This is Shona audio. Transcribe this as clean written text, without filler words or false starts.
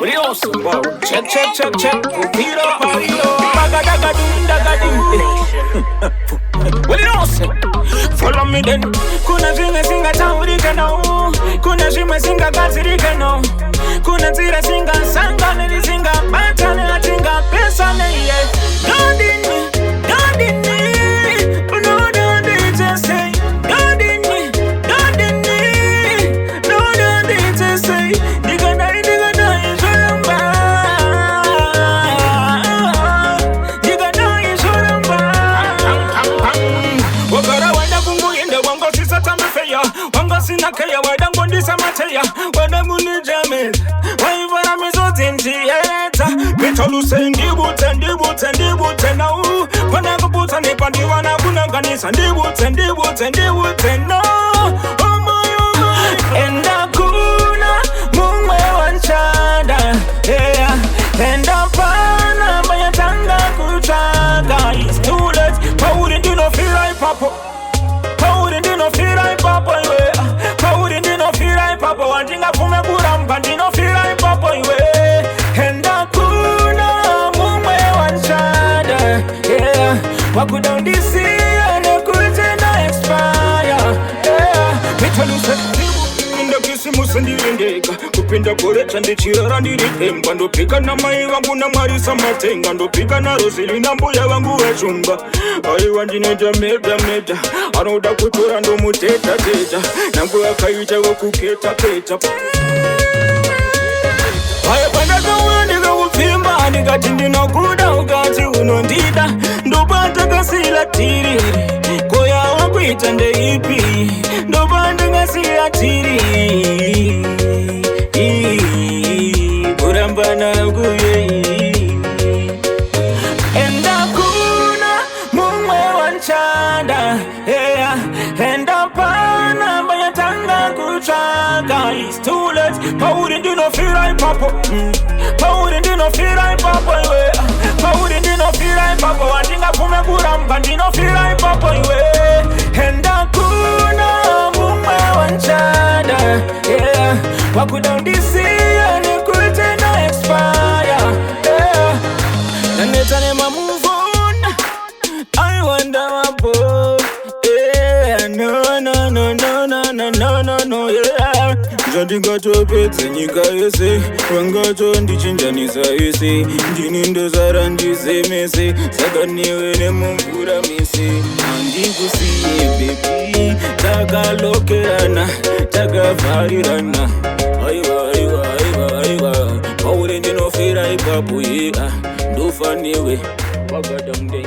Curioso, wow. Check, check, check, check. Pupiro, pariro. Bagadagadum, dagadim. Curioso. Follow me then. Kuna jinga singa taurika no. Kuna jima singa gazirika no. Kuna tira singa sanga nili singa bata nila tinga pesa ne ye. God in me, God in me. No, don't they just say God in me, God in me. No, don't they just say Diga na ishoramba. Diga na ishoramba. Wakara wanda kungu inda wango sisa tamefeya. Wango sinakaya wada ngondisa mateya. Wada muni jamez. Waivara mizozi njieta. Mitoluse ndibute na u. Wana kubuta nipandi wana kunanganisa. Ndibute no. Oh my. Enda kuna mumwe wanchada. Yeah. Enda pana bayatanga kuchaga. It's too late. I wouldn't do no feel like papa. I wouldn't do no feel like papa. I wouldn't do no feel like papa. Wanjinga fume kuramba. Dino feel like papa. Enda kuna mumwe wanchada. Yeah. Wakuda ndisi ane kutena expire. Yeah. Mitoluse musandiyendeka kupinda korecha ndichirara ndiritemba ndopika namai vangu namwarisa matenga ndopika narosili nambuya vangu vachumba aiwa ndinoita meda anoda kutora ndomuteta nangu akaita vokuketa aya pandakauya ndikakupfimba ndikati ndinokuda ukati unondida ndopatakasila tiriri koya wakuita ndeipi ndopatakasila tiriri kurambana kuye enda kuna mumwe wanchanda yeah. Enda pana bayatanga kuchaka. It's too late. I wouldn't do no feel like papa. I wouldn't do no feel like papa. I wouldn't do no feel like papa. Wanjinga fume kuramba ndino feel like papa. Enda kuna mumwe wanchada yeah. Wakuda ndisi ane kutena expire yeah. Naneta nema move on. I wonder about yeah. No yeah. Zvandingatopedza nyika yese vangato ndichinjanisa yese ndini ndozara ndizemese saka newe nemumvura mese handikusiye bebi takalokerana takavharirana aiwa paure ndinofira ipapo yea ndofa newe wagadamdei